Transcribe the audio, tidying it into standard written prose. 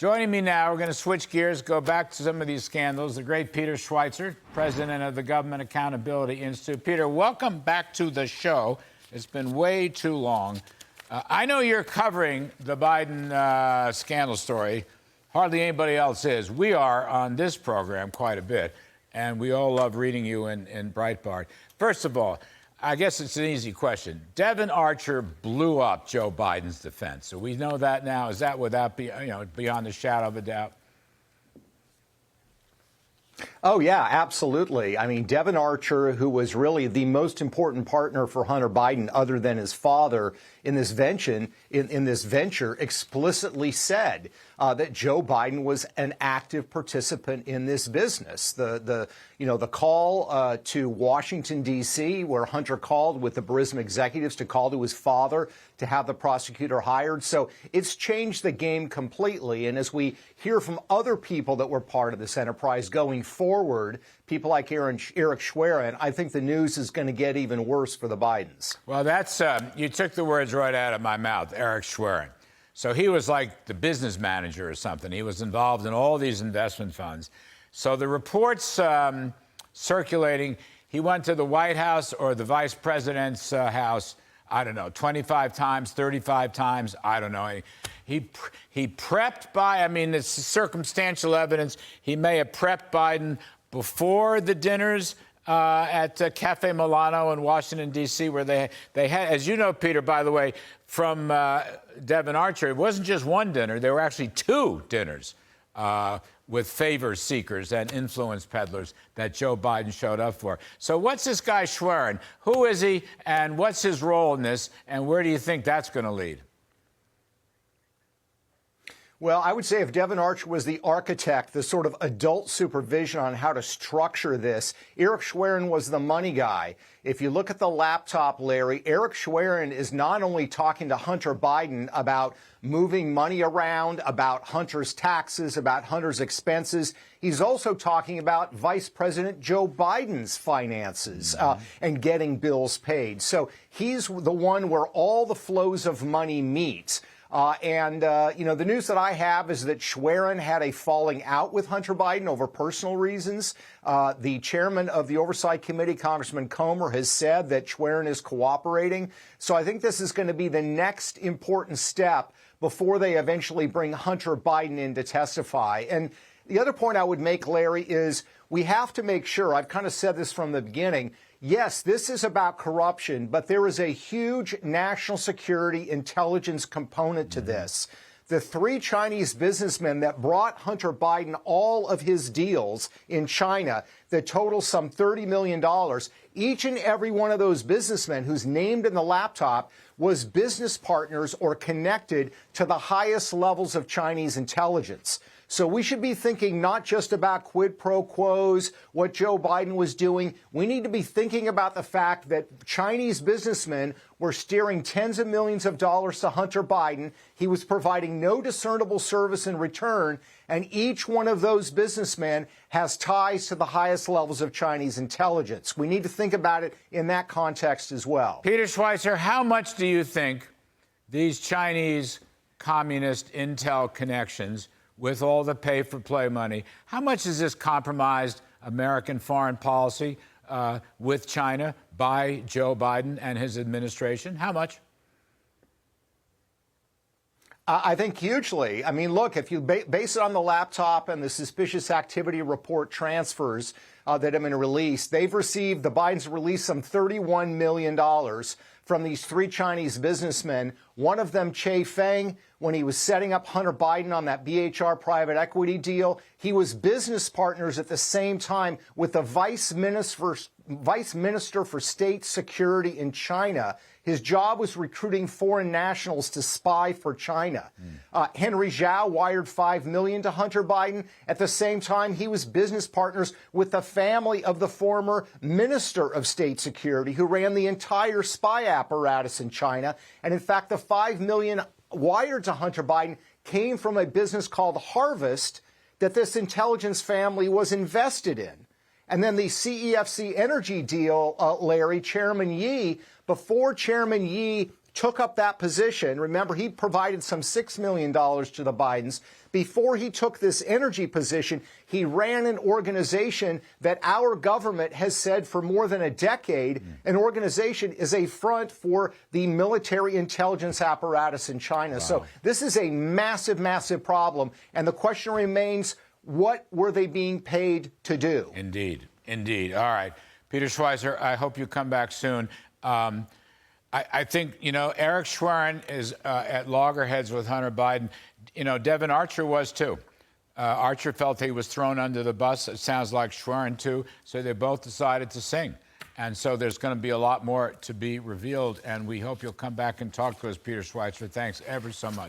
Joining me now, we're going to switch gears, go back to some of these scandals. The great Peter Schweizer, president of the Government Accountability Institute. Peter, welcome back to the show. It's been way too long. I know you're covering the Biden scandal story. Hardly anybody else is. We are on this program quite a bit, and we all love reading you in Breitbart. First of all, I guess it's an easy question. Devon Archer blew up Joe Biden's defense. So we know that now. Is that without beyond the shadow of a doubt? Oh, yeah, absolutely. I mean, Devon Archer, who was really the most important partner for Hunter Biden other than his father in this venture, explicitly said that Joe Biden was an active participant in this business. The call to Washington, D.C., where Hunter called with the Burisma executives to call to his father to have the prosecutor hired. So it's changed the game completely. And as we hear from other people that were part of this enterprise going forward, people like Eric Schwerin, I think the news is going to get even worse for the Bidens. Well, that's you took the words right out of my mouth, Eric Schwerin. So he was like the business manager or something. He was involved in all these investment funds. So the reports circulating, he went to the White House or the vice president's house, I don't know, 25 times, 35 times, I don't know. He prepped I mean, it's circumstantial evidence. He may have prepped Biden before the dinners at Cafe Milano in Washington, D.C., where they had, as you know, Peter, by the way, from Devon Archer, it wasn't just one dinner. There were actually two dinners with favor seekers and influence peddlers that Joe Biden showed up for. So what's this guy Schwerin? Who is he, and what's his role in this, and where do you think that's going to lead? Well, I would say if Devon Archer was the architect, the sort of adult supervision on how to structure this, Eric Schwerin was the money guy. If you look at the laptop, Larry, Eric Schwerin is not only talking to Hunter Biden about moving money around, about Hunter's taxes, about Hunter's expenses. He's also talking about Vice President Joe Biden's finances and getting bills paid. So he's the one where all the flows of money meet. The news that I have is that Schwerin had a falling out with Hunter Biden over personal reasons. The chairman of the Oversight Committee, Congressman Comer, has said that Schwerin is cooperating. So I think this is going to be the next important step before they eventually bring Hunter Biden in to testify. And the other point I would make, Larry, is we have to make sure, I've kind of said this from the beginning, yes, this is about corruption, but there is a huge national security intelligence component to this. The three Chinese businessmen that brought Hunter Biden all of his deals in China that total some $30 million, each and every one of those businessmen who's named in the laptop was business partners or connected to the highest levels of Chinese intelligence. So we should be thinking not just about quid pro quos, what Joe Biden was doing. We need to be thinking about the fact that Chinese businessmen were steering tens of millions of dollars to Hunter Biden. He was providing no discernible service in return. And each one of those businessmen has ties to the highest levels of Chinese intelligence. We need to think about it in that context as well. Peter Schweizer, how much do you think these Chinese communist intel connections with all the pay-for-play money, how much has this compromised American foreign policy with China by Joe Biden and his administration? How much? I think hugely. I mean, look, if you base it on the laptop and the suspicious activity report transfers that have been released, the Bidens released some $31 million from these three Chinese businessmen. One of them, Che Feng, when he was setting up Hunter Biden on that BHR private equity deal, he was business partners at the same time with the Vice Minister for State Security in China. His job was recruiting foreign nationals to spy for China. Henry Zhao wired $5 million to Hunter Biden. At the same time, he was business partners with the family of the former Minister of State Security who ran the entire spy apparatus in China. And in fact, the $5 million wired to Hunter Biden came from a business called Harvest that this intelligence family was invested in. And then the CEFC energy deal, Larry, Chairman Yi, before Chairman Yi took up that position. Remember, he provided some $6 million to the Bidens. Before he took this energy position, he ran an organization that our government has said for more than a decade, an organization is a front for the military intelligence apparatus in China. Wow. So this is a massive, massive problem. And the question remains, what were they being paid to do? Indeed. Indeed. All right. Peter Schweizer, I hope you come back soon. I think, Eric Schwerin is at loggerheads with Hunter Biden. Devon Archer was, too. Archer felt he was thrown under the bus. It sounds like Schwerin, too. So they both decided to sing. And so there's going to be a lot more to be revealed. And we hope you'll come back and talk to us, Peter Schweizer. Thanks ever so much.